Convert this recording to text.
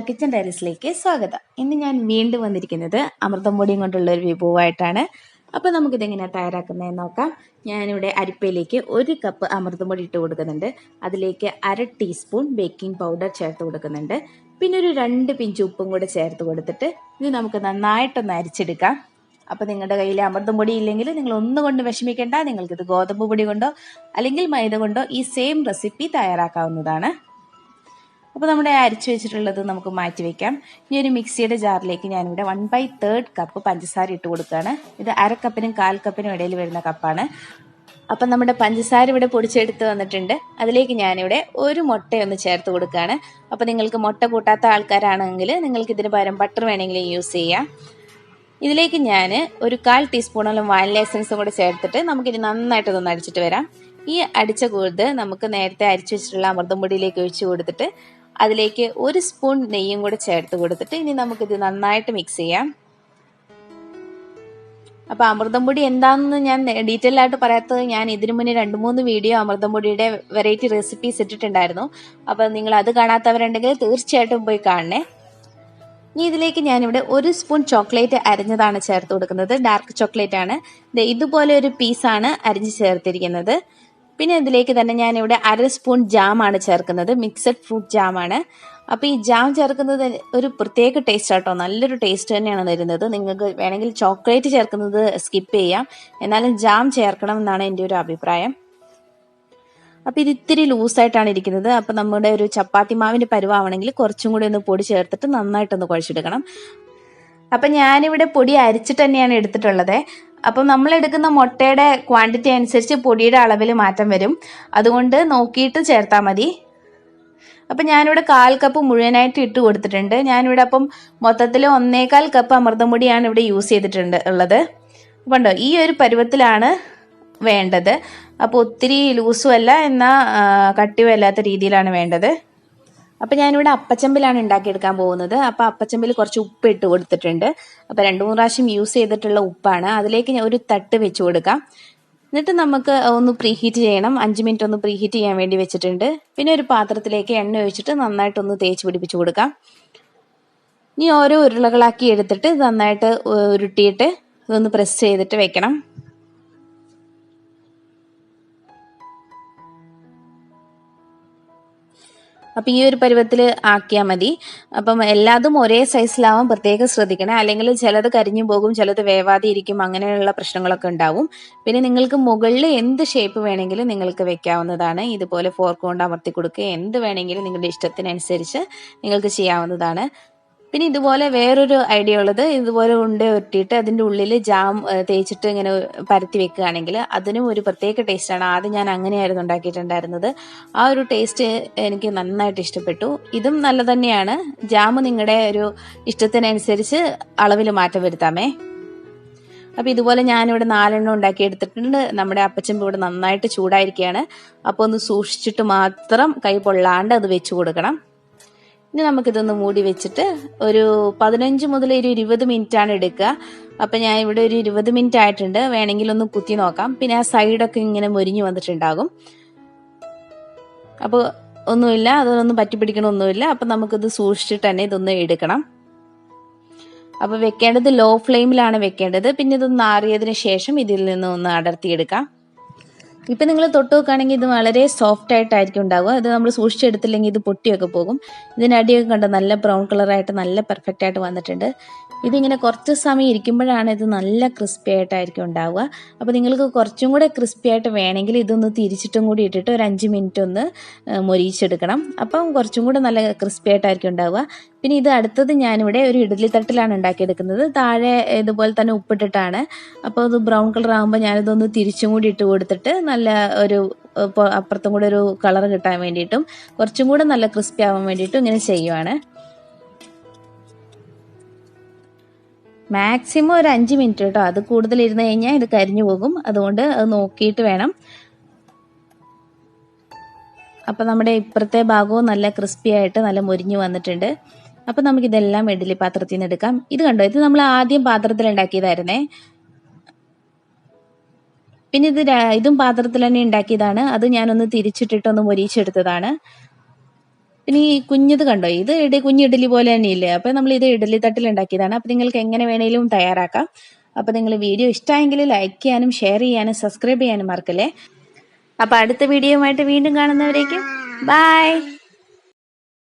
Kitchen ഡയറീസിലേക്ക് സ്വാഗതം. ഇന്ന് ഞാൻ വീണ്ടും വന്നിരിക്കുന്നത് അമൃതം പൊടിയും കൊണ്ടുള്ള ഒരു വിഭവമായിട്ടാണ്. അപ്പോൾ നമുക്കിതെങ്ങനെയാണ് തയ്യാറാക്കുന്നതെന്ന് നോക്കാം. ഞാനിവിടെ അരിപ്പയിലേക്ക് 1 കപ്പ് അമൃതം പൊടി ഇട്ട് കൊടുക്കുന്നുണ്ട്. അതിലേക്ക് 1/2 ടീസ്പൂൺ ബേക്കിംഗ് പൗഡർ ചേർത്ത് കൊടുക്കുന്നുണ്ട്. പിന്നെ ഒരു 2 പിഞ്ച് ഉപ്പും കൂടെ ചേർത്ത് കൊടുത്തിട്ട് ഇത് നമുക്ക് നന്നായിട്ടൊന്ന് അരിച്ചെടുക്കാം. അപ്പോൾ നിങ്ങളുടെ കയ്യിൽ അമൃതം പൊടി ഇല്ലെങ്കിൽ നിങ്ങൾ ഒന്നുകൊണ്ട് വിഷമിക്കേണ്ട. നിങ്ങൾക്കിത് ഗോതമ്പ് പൊടി കൊണ്ടോ അല്ലെങ്കിൽ മൈദ കൊണ്ടോ ഈ സെയിം റെസിപ്പി തയ്യാറാക്കാവുന്നതാണ്. അപ്പോൾ നമ്മുടെ അരിച്ചു വെച്ചിട്ടുള്ളത് നമുക്ക് മാറ്റി വെക്കാം. ഇനി ഒരു മിക്സിയുടെ ജാറിലേക്ക് ഞാനിവിടെ 1/3 കപ്പ് പഞ്ചസാര ഇട്ട് കൊടുക്കുകയാണ്. ഇത് 1/2 കപ്പിനും 1/4 കപ്പിനും ഇടയിൽ വരുന്ന കപ്പാണ്. അപ്പം നമ്മുടെ പഞ്ചസാര ഇവിടെ പൊടിച്ചെടുത്ത് വന്നിട്ടുണ്ട്. അതിലേക്ക് ഞാനിവിടെ ഒരു മുട്ടയൊന്ന് ചേർത്ത് കൊടുക്കുകയാണ്. അപ്പോൾ നിങ്ങൾക്ക് മുട്ട കൂട്ടാത്ത ആൾക്കാരാണെങ്കിൽ നിങ്ങൾക്ക് ഇതിന് പകരം ബട്ടർ വേണമെങ്കിലും യൂസ് ചെയ്യാം. ഇതിലേക്ക് ഞാൻ ഒരു 1/4 ടീസ്പൂണോളം വാനില എസൻസും കൂടെ ചേർത്തിട്ട് നമുക്കിനി നന്നായിട്ടൊന്ന് അടിച്ചിട്ട് വരാം. ഈ അടിച്ച കൂട് നമുക്ക് നേരത്തെ അരിച്ചു വെച്ചിട്ടുള്ള അമൃതം പൊടിയിലേക്ക് ഒഴിച്ചു കൊടുത്തിട്ട് അതിലേക്ക് 1 സ്പൂൺ നെയ്യും കൂടെ ചേർത്ത് കൊടുത്തിട്ട് ഇനി നമുക്കിത് നന്നായിട്ട് മിക്സ് ചെയ്യാം. അപ്പോൾ അമൃതം പൊടി എന്താണെന്ന് ഞാൻ ഡീറ്റെയിൽ ആയിട്ട് പറയാത്തത്, ഞാൻ ഇതിനു മുന്നേ 2-3 വീഡിയോ അമൃതം പൊടിയുടെ വെറൈറ്റി റെസിപ്പീസ് ഇട്ടിട്ടുണ്ടായിരുന്നു. അപ്പോൾ നിങ്ങൾ അത് കാണാത്തവരുണ്ടെങ്കിൽ തീർച്ചയായിട്ടും പോയി കാണണേ. ഇനി ഇതിലേക്ക് ഞാനിവിടെ 1 സ്പൂൺ ചോക്ലേറ്റ് അരിഞ്ഞതാണ് ചേർത്ത് കൊടുക്കുന്നത്. ഡാർക്ക് ചോക്ലേറ്റ് ആണ്. ഇതുപോലെ ഒരു പീസാണ് അരിഞ്ഞ് ചേർത്തിരിക്കുന്നത്. പിന്നെ ഇതിലേക്ക് തന്നെ ഞാനിവിടെ 1/2 സ്പൂൺ ജാമാണ് ചേർക്കുന്നത്. മിക്സഡ് ഫ്രൂട്ട് ജാമാണ്. അപ്പോൾ ഈ ജാം ചേർക്കുന്നത് ഒരു പ്രത്യേക ടേസ്റ്റ് ആട്ടോ, നല്ലൊരു ടേസ്റ്റ് തന്നെയാണ് തരുന്നത്. നിങ്ങൾക്ക് വേണമെങ്കിൽ ചോക്ലേറ്റ് ചേർക്കുന്നത് സ്കിപ്പ് ചെയ്യാം, എന്നാലും ജാം ചേർക്കണം എന്നാണ് എൻ്റെ ഒരു അഭിപ്രായം. അപ്പോൾ ഇത് ഇത്തിരി ലൂസായിട്ടാണ് ഇരിക്കുന്നത്. അപ്പോൾ നമ്മുടെ ഒരു ചപ്പാത്തി മാവിൻ്റെ പരുവാണെങ്കിൽ കുറച്ചും കൂടി ഒന്ന് പൊടി ചേർത്തിട്ട് നന്നായിട്ടൊന്ന് കുഴച്ചെടുക്കണം. അപ്പം ഞാനിവിടെ പൊടി അരിച്ചിട്ട് തന്നെയാണ് എടുത്തിട്ടുള്ളത്. അപ്പം നമ്മൾ എടുക്കുന്ന മുട്ടയുടെ ക്വാണ്ടിറ്റി അനുസരിച്ച് പൊടിയുടെ അളവിൽ മാറ്റം വരും. അതുകൊണ്ട് നോക്കിയിട്ട് ചേർത്താൽ മതി. അപ്പം ഞാനിവിടെ 1/4 കപ്പ് മുഴുവനായിട്ട് ഇട്ട് കൊടുത്തിട്ടുണ്ട്. ഞാനിവിടെ അപ്പം മൊത്തത്തിൽ 1/4 കപ്പ് അമൃതം പൊടിയാണ് ഇവിടെ യൂസ് ചെയ്തിട്ടുണ്ട് ഉള്ളത്. കണ്ടോ, ഈ ഒരു പരുവത്തിലാണ് വേണ്ടത്. അപ്പോൾ ഒത്തിരി ലൂസും അല്ല എന്നാൽ കട്ടിയും അല്ലാത്ത രീതിയിലാണ് വേണ്ടത്. അപ്പം ഞാനിവിടെ അപ്പച്ചമ്പിലാണ് ഉണ്ടാക്കിയെടുക്കാൻ പോകുന്നത്. അപ്പോൾ അപ്പച്ചമ്പിൽ കുറച്ച് ഉപ്പ് ഇട്ട് കൊടുത്തിട്ടുണ്ട്. അപ്പോൾ 2-3 പ്രാവശ്യം യൂസ് ചെയ്തിട്ടുള്ള ഉപ്പാണ്. അതിലേക്ക് ഞാൻ ഒരു തട്ട് വെച്ച് കൊടുക്കാം. എന്നിട്ട് നമുക്ക് ഒന്ന് പ്രീഹീറ്റ് ചെയ്യണം. 5 മിനിറ്റ് ഒന്ന് പ്രീഹീറ്റ് ചെയ്യാൻ വേണ്ടി വെച്ചിട്ടുണ്ട്. പിന്നെ ഒരു പാത്രത്തിലേക്ക് എണ്ണ ഒഴിച്ചിട്ട് നന്നായിട്ടൊന്ന് തേച്ച് പിടിപ്പിച്ച് കൊടുക്കാം. ഇനി ഓരോ ഉരുളകളാക്കി എടുത്തിട്ട് നന്നായിട്ട് ഉരുട്ടിയിട്ട് ഇതൊന്ന് പ്രസ് ചെയ്തിട്ട് വെക്കണം. അപ്പം ഈ ഒരു പരുവത്തിൽ ആക്കിയാൽ മതി. അപ്പം എല്ലാതും ഒരേ സൈസിലാവാൻ പ്രത്യേകം ശ്രദ്ധിക്കണം. അല്ലെങ്കിൽ ചിലത് കരിഞ്ഞു പോകും, ചിലത് വേവാതെ ഇരിക്കും, അങ്ങനെയുള്ള പ്രശ്നങ്ങളൊക്കെ ഉണ്ടാവും. പിന്നെ നിങ്ങൾക്ക് മുകളിൽ എന്ത് ഷേപ്പ് വേണമെങ്കിലും നിങ്ങൾക്ക് വെക്കാവുന്നതാണ്. ഇതുപോലെ ഫോർക്ക് കൊണ്ട് അമർത്തി കൊടുക്കുക, എന്ത് വേണമെങ്കിലും നിങ്ങളുടെ ഇഷ്ടത്തിനനുസരിച്ച് നിങ്ങൾക്ക് ചെയ്യാവുന്നതാണ്. പിന്നെ ഇതുപോലെ വേറൊരു ഐഡിയ ഉള്ളത്, ഇതുപോലെ ഉണ്ട ഉരുട്ടിയിട്ട് അതിൻ്റെ ഉള്ളിൽ ജാം തേച്ചിട്ട് ഇങ്ങനെ പരത്തി വെക്കുകയാണെങ്കിൽ അതിനും ഒരു പ്രത്യേക ടേസ്റ്റാണ്. ആദ്യം ഞാൻ അങ്ങനെയായിരുന്നു ഉണ്ടാക്കിയിട്ടുണ്ടായിരുന്നത്. ആ ഒരു ടേസ്റ്റ് എനിക്ക് നന്നായിട്ട് ഇഷ്ടപ്പെട്ടു. ഇതും നല്ല തന്നെയാണ്. ജാം നിങ്ങളുടെ ഒരു ഇഷ്ടത്തിനനുസരിച്ച് അളവിൽ മാറ്റം വരുത്താമേ. അപ്പോൾ ഇതുപോലെ ഞാനിവിടെ 4 എണ്ണം ഉണ്ടാക്കി എടുത്തിട്ടുണ്ട്. നമ്മുടെ അപ്പച്ചമ്പ് ഇവിടെ നന്നായിട്ട് ചൂടായിരിക്കുകയാണ്. അപ്പോൾ ഒന്ന് സൂക്ഷിച്ചിട്ട് മാത്രം കൈ പൊള്ളാണ്ട് അത് വെച്ച് കൊടുക്കണം. ഇനി നമുക്കിതൊന്ന് മൂടി വെച്ചിട്ട് ഒരു 15 മുതൽ ഒരു 20 മിനിറ്റാണ് എടുക്കുക. അപ്പം ഞാൻ ഇവിടെ ഒരു 20 മിനിറ്റ് ആയിട്ടുണ്ട്. വേണമെങ്കിൽ ഒന്ന് കുത്തി നോക്കാം. പിന്നെ ആ സൈഡൊക്കെ ഇങ്ങനെ മൊരിഞ്ഞു വന്നിട്ടുണ്ടാകും. അപ്പോൾ ഒന്നുമില്ല, അതൊന്നും പറ്റി പിടിക്കണമൊന്നുമില്ല. അപ്പം നമുക്കിത് സൂക്ഷിച്ചിട്ട് തന്നെ ഇതൊന്ന് എടുക്കണം. അപ്പോൾ വെക്കേണ്ടത് ലോ ഫ്ലെയിമിലാണ് വെക്കേണ്ടത്. പിന്നെ ഇതൊന്ന് ആറിയതിന് ശേഷം ഇതിൽ നിന്ന് ഒന്ന് അടർത്തിയെടുക്കാം. ഇപ്പം നിങ്ങൾ തൊട്ട് നോക്കുകയാണെങ്കിൽ ഇത് വളരെ സോഫ്റ്റ് ആയിട്ടായിരിക്കും ഉണ്ടാവുക. ഇത് നമ്മൾ സൂക്ഷിച്ചെടുത്തില്ലെങ്കിൽ ഇത് പൊട്ടിയൊക്കെ പോകും. ഇതിനടിയൊക്കെ കണ്ടോ, നല്ല ബ്രൗൺ കളറായിട്ട് നല്ല പെർഫെക്റ്റ് ആയിട്ട് വന്നിട്ടുണ്ട്. ഇതിങ്ങനെ കുറച്ച് സമയം ഇരിക്കുമ്പോഴാണ് ഇത് നല്ല ക്രിസ്പി ആയിട്ടായിരിക്കും ഉണ്ടാവുക. അപ്പോൾ നിങ്ങൾക്ക് കുറച്ചും കൂടെ ക്രിസ്പി ആയിട്ട് വേണമെങ്കിൽ ഇതൊന്ന് തിരിച്ചിട്ടും കൂടി ഇട്ടിട്ട് ഒരു 5 മിനിറ്റ് ഒന്ന് മൊരിയിച്ചെടുക്കണം. അപ്പം കുറച്ചും കൂടെ നല്ല ക്രിസ്പി ആയിട്ടായിരിക്കും ഉണ്ടാവുക. പിന്നെ ഇത് അടുത്തത് ഞാനിവിടെ ഒരു ഇഡ്ഡലി തട്ടിലാണ് ഉണ്ടാക്കിയെടുക്കുന്നത്. താഴെ ഇതുപോലെ തന്നെ ഉപ്പിട്ടിട്ടാണ്. അപ്പോൾ ഇത് ബ്രൗൺ കളർ ആകുമ്പോൾ ഞാനിതൊന്ന് തിരിച്ചും കൂടി ഇട്ട് കൊടുത്തിട്ട് നല്ല ഒരു അപ്പുറത്തും കൂടെ ഒരു കളർ കിട്ടാൻ വേണ്ടിയിട്ടും കുറച്ചും കൂടെ നല്ല ക്രിസ്പി ആവാൻ വേണ്ടിയിട്ടും ഇങ്ങനെ ചെയ്യുവാണ്. മാക്സിമം ഒരു 5 മിനിറ്റ് കേട്ടോ, അത് കൂടുതൽ ഇരുന്ന് കഴിഞ്ഞാൽ ഇത് കരിഞ്ഞു പോകും. അതുകൊണ്ട് അത് നോക്കിയിട്ട് വേണം. അപ്പം നമ്മുടെ ഇപ്പുറത്തെ ഭാഗവും നല്ല ക്രിസ്പി ആയിട്ട് നല്ല മൊരിഞ്ഞു വന്നിട്ടുണ്ട്. അപ്പം നമുക്കിതെല്ലാം ഇഡ്ഡലി പാത്രത്തിൽ നിന്ന് എടുക്കാം. ഇത് കണ്ടോ, ഇത് നമ്മൾ ആദ്യം പാത്രത്തിൽ ഉണ്ടാക്കിയതായിരുന്നേ. പിന്നെ ഇതും പാത്രത്തിൽ തന്നെ ഉണ്ടാക്കിയതാണ്. അത് ഞാനൊന്ന് തിരിച്ചിട്ടിട്ടൊന്ന് മൊരിച്ചെടുത്തതാണ്. പിന്നെ ഈ കുഞ്ഞത് കണ്ടോ, ഇത് കുഞ്ഞു ഇഡലി പോലെ തന്നെയില്ലേ. അപ്പൊ നമ്മൾ ഇത് ഇഡലി തട്ടിൽ ഉണ്ടാക്കിയതാണ്. അപ്പൊ നിങ്ങൾക്ക് എങ്ങനെ വേണേലും തയ്യാറാക്കാം. അപ്പൊ നിങ്ങൾ വീഡിയോ ഇഷ്ടമായെങ്കിൽ ലൈക്ക് ചെയ്യാനും ഷെയർ ചെയ്യാനും സബ്സ്ക്രൈബ് ചെയ്യാനും മറക്കല്ലേ. അപ്പൊ അടുത്ത വീഡിയോയുമായിട്ട് വീണ്ടും കാണുന്നവരേക്കും ബൈ.